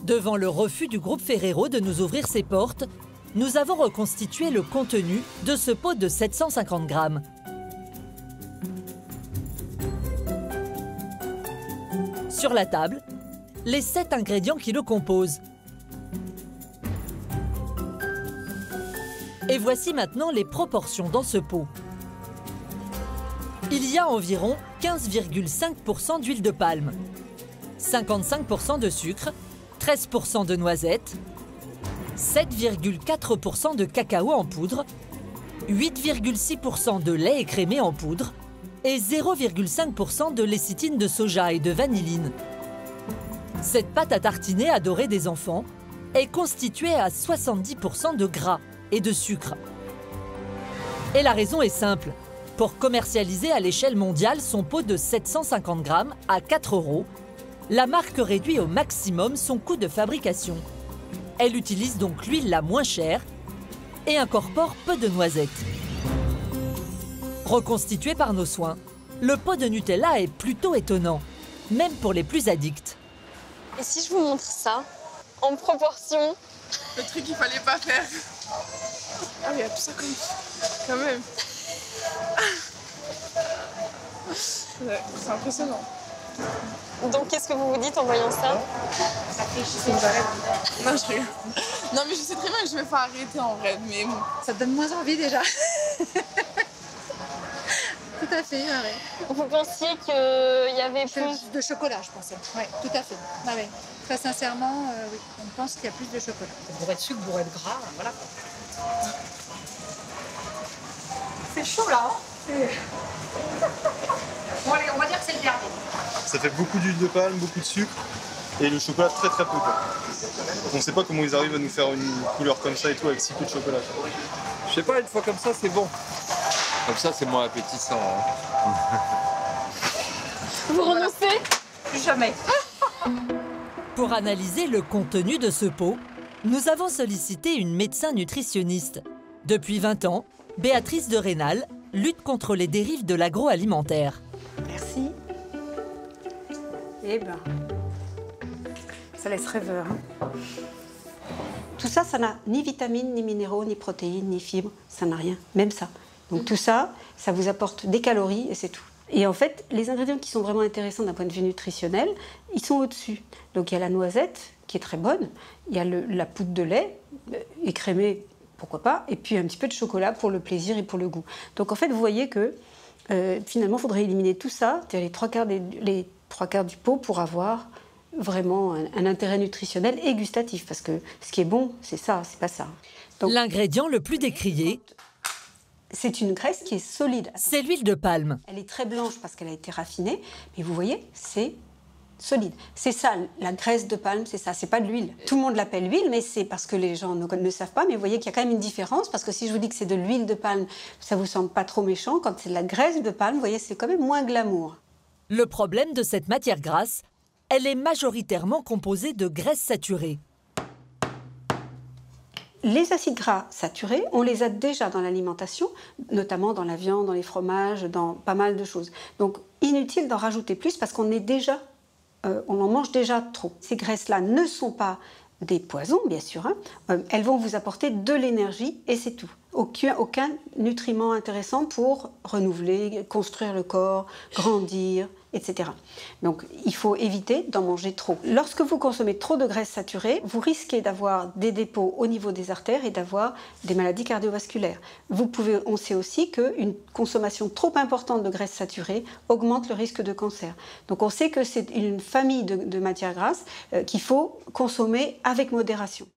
Devant le refus du groupe Ferrero de nous ouvrir ses portes, nous avons reconstitué le contenu de ce pot de 750 grammes. Sur la table, les 7 ingrédients qui le composent. Et voici maintenant les proportions dans ce pot. Il y a environ 15,5% d'huile de palme, 55% de sucre, 13% de noisettes, 7,4% de cacao en poudre, 8,6% de lait écrémé en poudre et 0,5% de lécithine de soja et de vanilline. Cette pâte à tartiner adorée des enfants est constituée à 70% de gras et de sucre. Et la raison est simple. Pour commercialiser à l'échelle mondiale son pot de 750 grammes à 4 €, la marque réduit au maximum son coût de fabrication. Elle utilise donc l'huile la moins chère et incorpore peu de noisettes. Reconstitué par nos soins, le pot de Nutella est plutôt étonnant, même pour les plus addicts. Et si je vous montre ça, en proportion? Le truc qu'il fallait pas faire. Ah oui, il y a tout ça quand même. Ouais, c'est impressionnant. Donc qu'est-ce que vous vous dites en voyant ça? C'est une barrette. Non, je rigole. Non, mais je sais très bien que je vais faire arrêter en vrai, mais bon. Ça te donne moins envie déjà. Tout à fait, ouais. Vous pensiez qu'il y avait plus De chocolat, je pensais. Oui, tout à fait. Ah, ouais. Très sincèrement, oui, on pense qu'il y a plus de chocolat. Bourré de sucre, bourré de gras, voilà. C'est chaud là, hein. Bon allez, on va dire que c'est le dernier. Ça fait beaucoup d'huile de palme, beaucoup de sucre et le chocolat très peu quoi. On ne sait pas comment ils arrivent à nous faire une couleur comme ça et tout avec si peu de chocolat. Je sais pas, une fois comme ça c'est bon. Comme ça c'est moins appétissant. Hein. Vous renoncez? Plus jamais. Pour analyser le contenu de ce pot, nous avons sollicité une médecin nutritionniste. Depuis 20 ans, Béatrice de Rênal lutte contre les dérives de l'agroalimentaire. Merci. Eh ben, ça laisse rêveur. Hein. Tout ça, ça n'a ni vitamines, ni minéraux, ni protéines, ni fibres. Ça n'a rien, même ça. Donc tout ça, ça vous apporte des calories et c'est tout. Et en fait, les ingrédients qui sont vraiment intéressants d'un point de vue nutritionnel, ils sont au-dessus. Donc il y a la noisette, qui est très bonne. Il y a la poudre de lait, écrémée, pourquoi pas. Et puis un petit peu de chocolat pour le plaisir et pour le goût. Donc en fait, vous voyez que finalement, il faudrait éliminer tout ça, c'est-à-dire les trois quarts du pot pour avoir vraiment un intérêt nutritionnel et gustatif. Parce que ce qui est bon, c'est ça, c'est pas ça. L'ingrédient le plus décrié, c'est une graisse qui est solide. c'est l'huile de palme. Elle est très blanche parce qu'elle a été raffinée, mais vous voyez, c'est solide. C'est ça, la graisse de palme, c'est ça, c'est pas de l'huile. Tout le monde l'appelle l'huile, mais c'est parce que les gens ne savent pas, mais vous voyez qu'il y a quand même une différence, parce que si je vous dis que c'est de l'huile de palme, ça vous semble pas trop méchant. Quand c'est de la graisse de palme, vous voyez, c'est quand même moins glamour. Le problème de cette matière grasse, elle est majoritairement composée de graisses saturées. Les acides gras saturés, on les a déjà dans l'alimentation, notamment dans la viande, dans les fromages, dans pas mal de choses. Donc, inutile d'en rajouter plus parce qu'on est déjà, on en mange déjà trop. Ces graisses-là ne sont pas des poisons, bien sûr. Hein. Elles vont vous apporter de l'énergie et c'est tout. Aucun nutriment intéressant pour renouveler, construire le corps, grandir, etc. Donc, il faut éviter d'en manger trop. Lorsque vous consommez trop de graisses saturées, vous risquez d'avoir des dépôts au niveau des artères et d'avoir des maladies cardiovasculaires. On sait aussi qu'une consommation trop importante de graisses saturées augmente le risque de cancer. Donc, on sait que c'est une famille de matières grasses qu'il faut consommer avec modération.